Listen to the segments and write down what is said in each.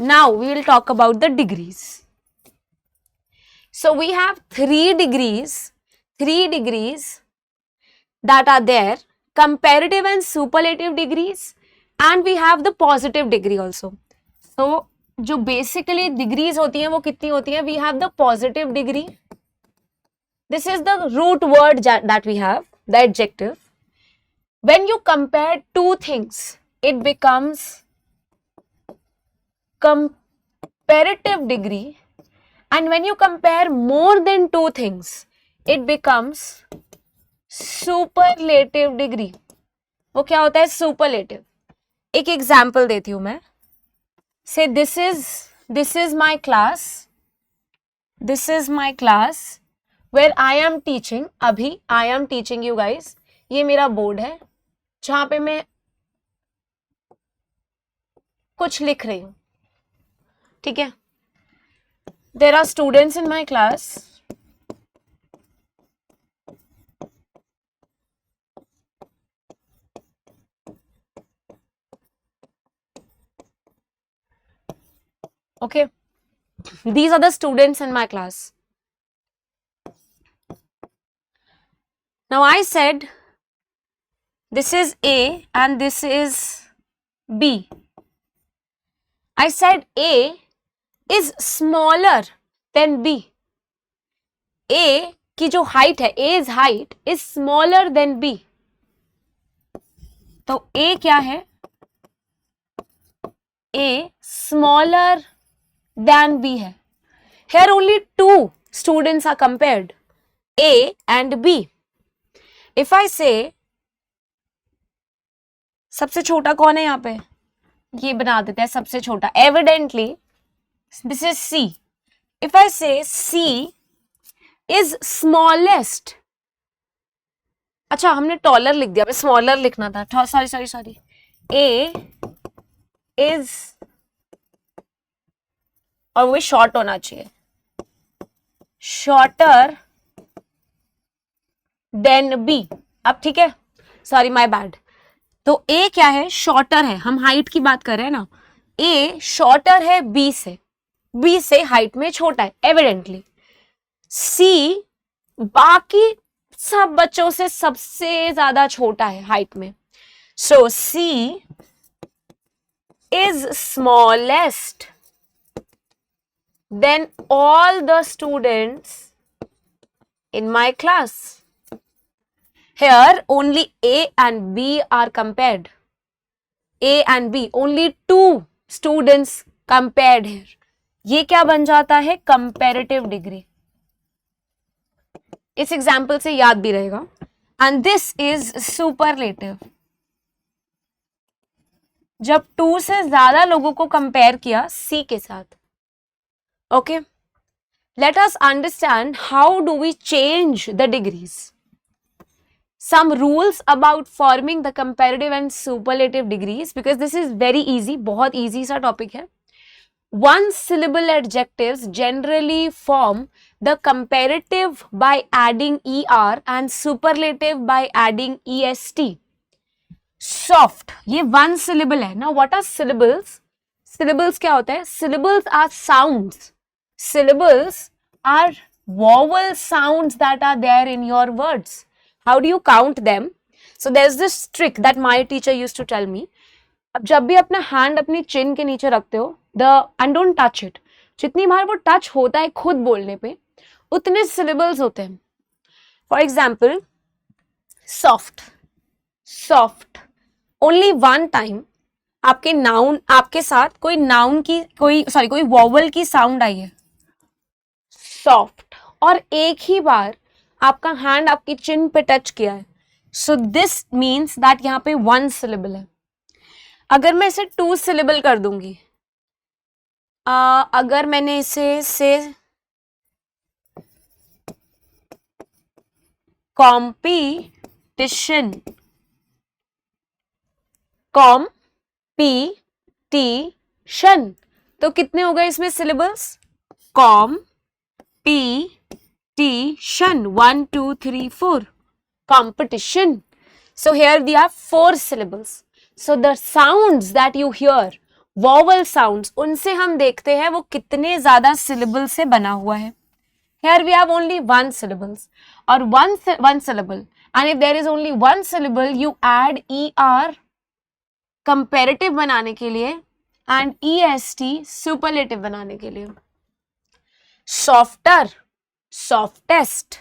Now we will talk about the degrees. So we have three degrees that are there, comparative and superlative degrees, and we have the positive degree also. So जो basically degrees होती हैं वो कितनी होती हैं? We have the positive degree. This is the root word that we have, the adjective. When you compare two things, it becomes comparative degree, and when you compare more than two things, it becomes superlative degree. वो क्या होता है? Superlative. एक example देती हूं मैं. Say this is my class. This is my class where I am teaching. अभी I am teaching you guys. ये मेरा बोर्ड है जहां पे मैं कुछ लिख रही हूं. ठीक है. There are students in my class. Okay. These are the students in my class. Now I said this is A and this is B. I said A is smaller than B. A की जो height है, A's height is smaller than B. तो A क्या है? A smaller than B है. Here only two students are compared, A and B. If I say सबसे छोटा कौन है यहाँ पे? ये बना देते हैं सबसे छोटा. Evidently this is C. If I say C is smallest. अच्छा हमने taller लिख दिया, smaller लिखना था. Sorry. A is, और वो short होना चाहिए, shorter than B. अब ठीक है, सॉरी माय बैड. तो A क्या है? शॉर्टर है. हम हाइट की बात कर रहे हैं ना. A शॉर्टर है B से हाइट में छोटा है एविडेंटली. C बाकी सब बच्चों से सबसे ज्यादा छोटा है हाइट में. सो C is smallest than all the students in my class. Here only A and B are compared. A and B, only two students compared here. ये क्या बन जाता है? Comparative degree. इस एग्जाम्पल से याद भी रहेगा. And this is superlative. जब 2 से ज्यादा लोगों को कंपेयर किया C के साथ. Okay. Let us understand how do we change the degrees. Some rules about forming the comparative and superlative degrees, because this is very easy, बहुत easy सा topic है. One syllable adjectives generally form the comparative by adding er and superlative by adding est. Soft, ये one syllable है. Now what are syllables? Syllables क्या होता है? Syllables are sounds. Syllables are vowel sounds that are there in your words. How do you count them? So there's this trick that my teacher used to tell me. अब जब भी अपना hand अपनी चिन के नीचे रखते हो, and don't touch it. जितनी बार वो टच होता है खुद बोलने पे, उतने syllables होते हैं. For example, soft. Only one time आपके noun, आपके साथ कोई noun की कोई vowel की sound आई है. Soft. और एक ही बार आपका हैंड आपकी चिन पे टच किया है. सो दिस मीन्स दैट यहाँ पे 1 syllable है. अगर मैं इसे 2 syllable कर दूंगी, अगर मैंने इसे से competition, तो कितने हो गए इसमें syllables? Competition, 1 2 3 4. Competition. So here we have 4 syllables. So the sounds that you hear vowel sounds, उनसे हम देखते हैं वो कितने ज्यादा सिलेबल से बना हुआ है. Here we have only one syllables or one syllable, and if there is only one syllable you add er comparative बनाने के लिए and est superlative बनाने के लिए. Softer, softest,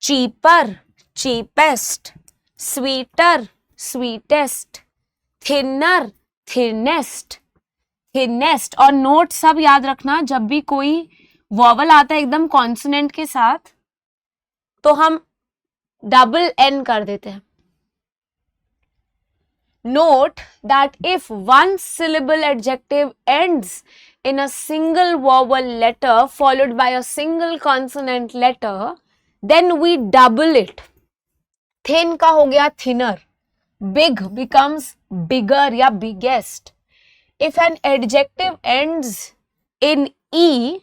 cheaper, cheapest, sweeter, sweetest, thinner, thinnest, thinnest. और note सब याद रखना, जब भी कोई वॉवल आता है एकदम कॉन्सोनेंट के साथ तो हम डबल एन कर देते हैं. Note that if one syllable adjective ends in a single vowel letter followed by a single consonant letter, then we double it. Thin का हो गया thinner, big becomes bigger या biggest. If an adjective ends in e,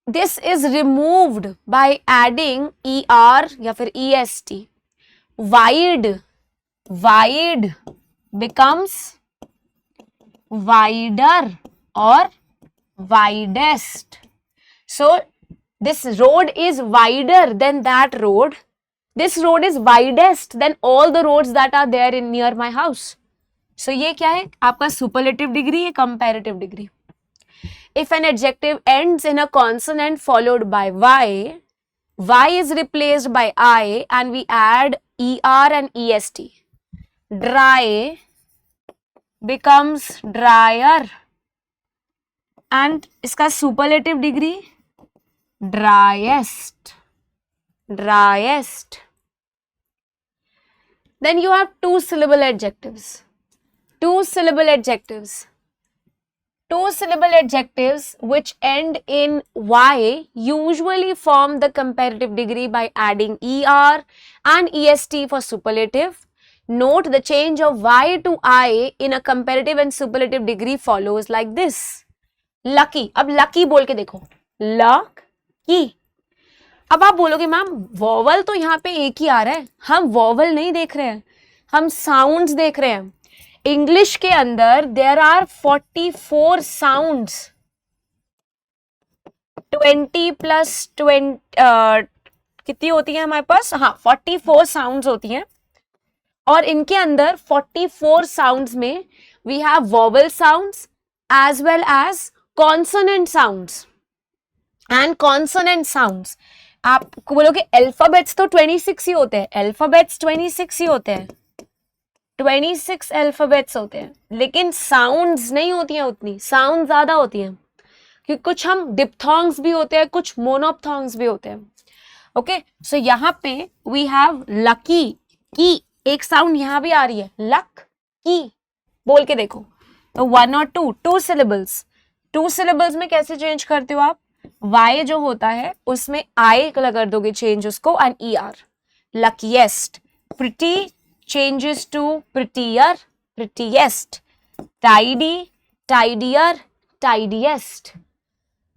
this is removed by adding er या फिर est. Wide, wide becomes wider or widest. So this road is wider than that road. This road is widest than all the roads that are there in near my house. So ये क्या है आपका superlative degree है, comparative degree. If an adjective ends in a consonant followed by y is replaced by I and we add er and est. Dry becomes drier. And इसका superlative degree driest, driest. Then you have two syllable adjectives. Two syllable adjectives. Two syllable adjectives which end in y usually form the comparative degree by adding er and est for superlative. Note the change of y to I in a comparative and superlative degree follows like this. Lucky, अब lucky बोल के देखो, lucky. अब आप बोलोगे ma'am vowel तो यहाँ पे एक ही आ रहा है, हम वॉवल नहीं देख रहे हैं, हम साउंड्स देख रहे हैं. इंग्लिश के अंदर देयर आर 44 साउंड्स. 20 प्लस 20 कितनी होती है हमारे पास? हाँ, 44 साउंड्स होती हैं. और इनके अंदर 44 साउंड्स में we have vowel sounds as well as consonant sounds. And consonant sounds आप बोलोगे अल्फाबेट्स तो 26 ही होते हैं, अल्फाबेट्स 26 ही होते हैं, 26 अल्फाबेट्स होते हैं, लेकिन साउंड्स नहीं होती हैं उतनी, साउंड ज्यादा होती हैं क्योंकि कुछ हम डिप्थोंग्स भी होते हैं, कुछ मोनोप्थोंग्स भी होते हैं. ओके, सो यहाँ पे वी हैव लकी की, एक साउंड यहाँ भी आ रही है, लक की. बोल के देखो तो 1 और 2, 2 सिलेबल्स. 2 सिलेबल्स में कैसे चेंज करते हो आप? y जो होता है उसमें I कर दोगे चेंज उसको and er. luckiest, pretty changes to prettier, prettiest. tidy, tidier, tidiest.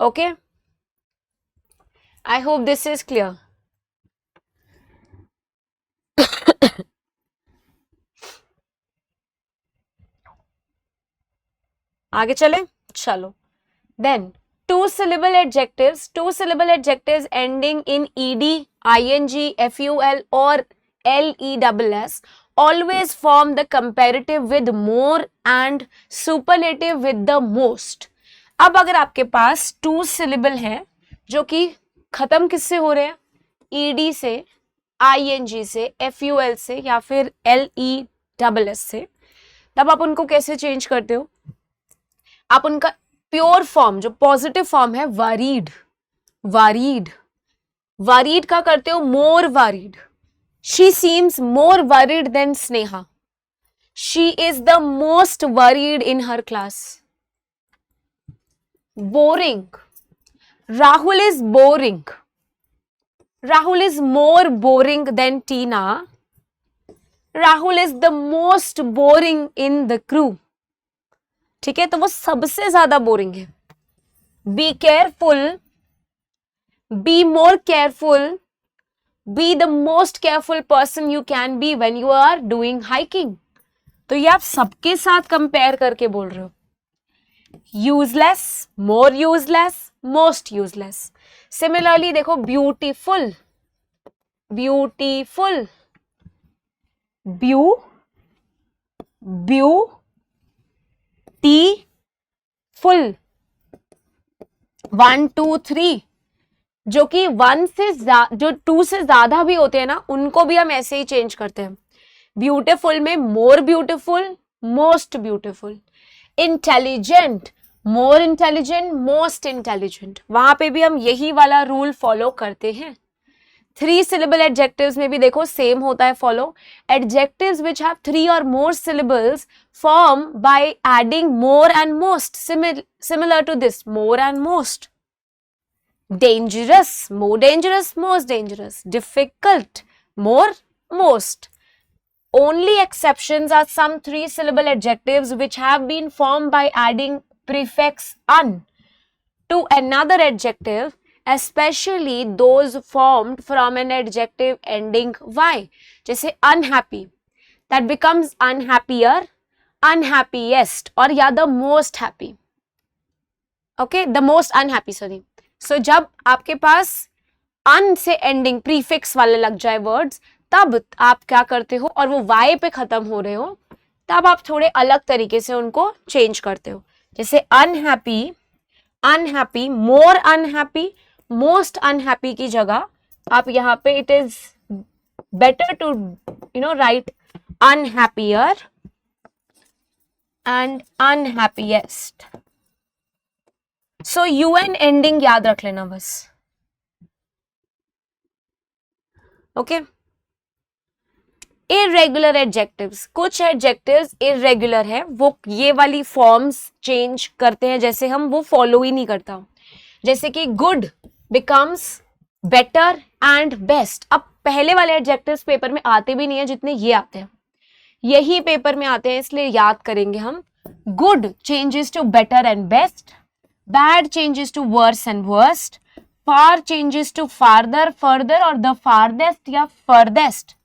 Okay, I hope this is clear. आगे चले, चलो. Then two syllable adjectives ending in ed, ing, ful or less always form the comparative with more and superlative with the most. अब अगर आपके पास 2 syllable है जो कि खत्म किससे हो रहे हैं? ed से, ing से, ful से या फिर less से, तब आप उनको कैसे चेंज करते हो? आप उनका प्योर फॉर्म जो पॉजिटिव फॉर्म है वरीड, वरीड, वरीड का करते हो more worried. She seems more worried than Sneha. She is the most worried in her class. Boring, Rahul is boring. Rahul is more boring than Tina. Rahul is the most boring in the crew. ठीक है, तो वो सबसे ज्यादा boring है. Be careful, be more careful, be the most careful person you can be when you are doing hiking. तो ये आप सबके साथ कंपेयर करके बोल रहे हो. useless, more useless, most useless. Similarly देखो beautiful, beautiful, beautiful, 1 2 3, जो कि 1 से जो 2 से ज्यादा भी होते हैं ना, उनको भी हम ऐसे ही चेंज करते हैं. ब्यूटिफुल में more beautiful, most beautiful. Intelligent, more intelligent, most intelligent. वहां पे भी हम यही वाला रूल फॉलो करते हैं. 3 syllable adjectives में भी देखो सेम होता है follow. Adjectives which have 3 or more syllables form by adding more and most, similar to this, more and most. Dangerous, more dangerous, most dangerous. Difficult, more, most. Only exceptions are some 3 syllable adjectives which have been formed by adding prefix un to another adjective, especially those formed from an adjective ending y. जैसे unhappy, that becomes unhappier, unhappiest, और या the most happy. Okay, the most unhappy, sorry. So जब आपके पास un से ending prefix वाले लग जाए words, तब आप क्या करते हो, और वो y पे खत्म हो रहे हो, तब आप थोड़े अलग तरीके से उनको चेंज करते हो. जैसे unhappy, unhappy, more unhappy, most unhappy की जगह आप यहाँ पे it is better to write unhappier and unhappiest. So un ending याद रख लेना बस. Okay. इरेगुलर एडजेक्टिव्स, कुछ एडजेक्टिव्स इरेगुलर है, वो ये वाली फॉर्म्स चेंज करते हैं, जैसे हम वो फॉलो ही नहीं करता. जैसे कि good becomes better and best. अब पहले वाले एडजेक्टिव्स पेपर में आते भी नहीं है जितने ये आते हैं, यही पेपर में आते हैं, इसलिए याद करेंगे हम. Good changes to better and best, bad changes to worse and worst, far changes to farther, further, और द फारदेस्ट या furthest.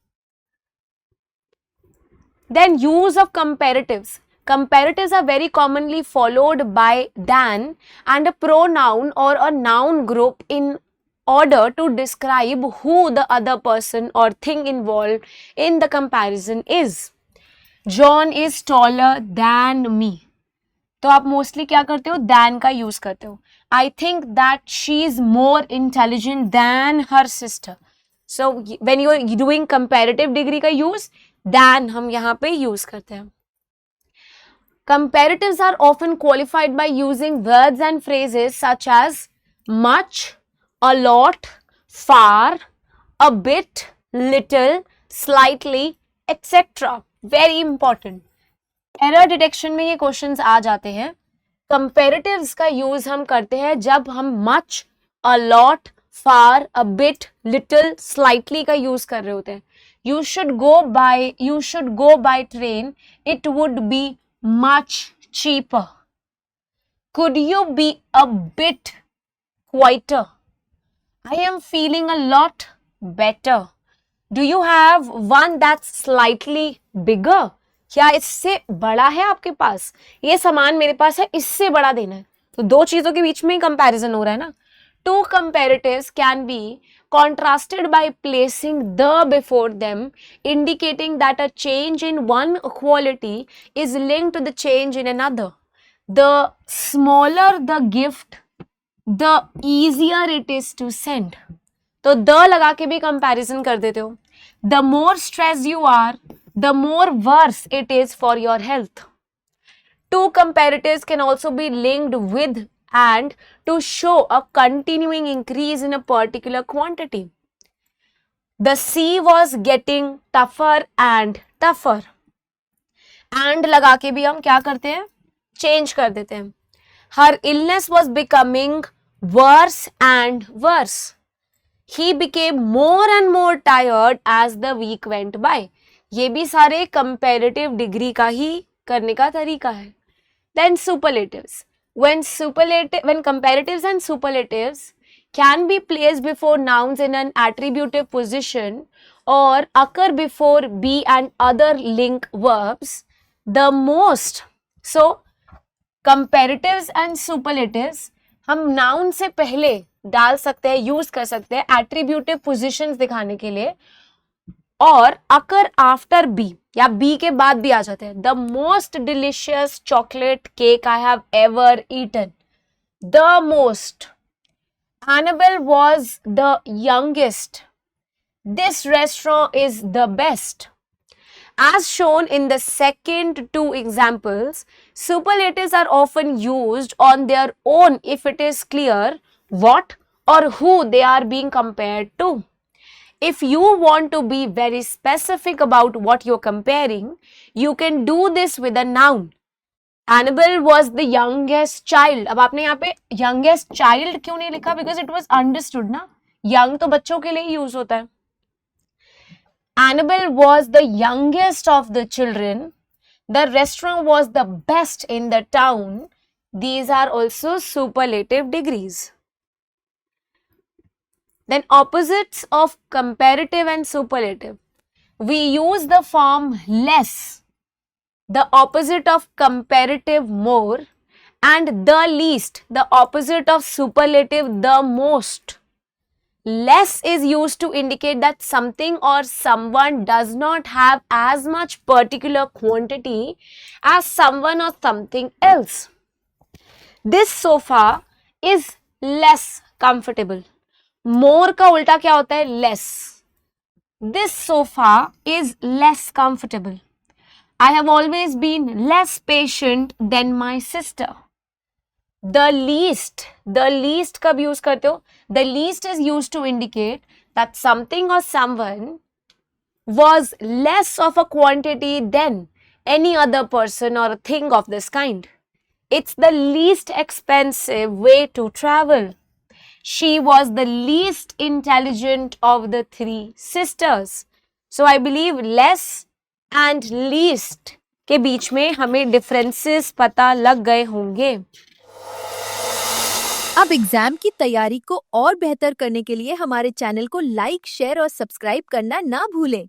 Then use of comparatives. Comparatives are very commonly followed by than and a pronoun or a noun group in order to describe who the other person or thing involved in the comparison is. John is taller than me. तो आप mostly क्या करते हो, than का use करते हो. I think that she is more intelligent than her sister. So when you are doing comparative degree का use, than हम यहाँ पे यूज करते हैं. Comparatives are often qualified by using words and phrases such as much, a lot, far, a bit, little, slightly, etc. Very important. Error detection में ये questions आ जाते हैं. Comparatives का use हम करते हैं जब हम much, a lot, far, a bit, little, slightly का use कर रहे होते हैं. You should go by train. It would be much cheaper. Could you be a bit quieter? I am feeling a lot better. Do you have one that's slightly bigger? क्या इससे बड़ा है आपके पास? ये सामान मेरे पास है, इससे बड़ा देना है. तो दो चीजों के बीच में ही कंपैरिजन हो रहा है ना. Two comparatives can be contrasted by placing the before them, indicating that a change in one quality is linked to the change in another. The smaller the gift, the easier it is to send. तो the लगा के भी comparison कर देते हो. The more stressed you are, the more worse it is for your health. Two comparatives can also be linked with and to show a continuing increase in a particular quantity. The sea was getting tougher and tougher. And लगा के भी हम क्या करते हैं, change कर देते हैं. Her illness was becoming worse and worse. He became more and more tired as the week went by. ये भी सारे comparative degree का ही करने का तरीका है. Then superlatives. When comparatives and superlatives can be placed before nouns in an attributive position or occur before be and other link verbs, the most. So comparatives and superlatives हम noun से पहले डाल सकते हैं, यूज कर सकते हैं attributive positions दिखाने के लिए, और अकर आफ्टर बी या बी के बाद भी आ जाते हैं. The most delicious chocolate cake I have ever eaten. The most. Hannibal was the youngest. This restaurant is the best. As shown in the second two examples, superlatives are often used on their own if it is clear what or who they are being compared to. If you want to be very specific about what you're comparing, you can do this with a noun. Hannibal was the youngest child. अब आपने यहाँ पे youngest child क्यों नहीं लिखा? Because it was understood ना. Young तो बच्चों के लिए ही यूज होता है. Hannibal was the youngest of the children. The restaurant was the best in the town. These are also superlative degrees. Then opposites of comparative and superlative. We use the form less, the opposite of comparative more, and the least, the opposite of superlative the most. Less is used to indicate that something or someone does not have as much particular quantity as someone or something else. This sofa is less comfortable. More का उल्टा क्या होता है? Less. This sofa is less comfortable. I have always been less patient than my sister. The least कब use करते हो? The least is used to indicate that something or someone was less of a quantity than any other person or a thing of this kind. It's the least expensive way to travel. She was the least intelligent of the three sisters. So I believe less and least के बीच में हमें differences पता लग गए होंगे. अब exam की तैयारी को और बेहतर करने के लिए हमारे चैनल को लाइक, शेयर और सब्सक्राइब करना ना भूलें.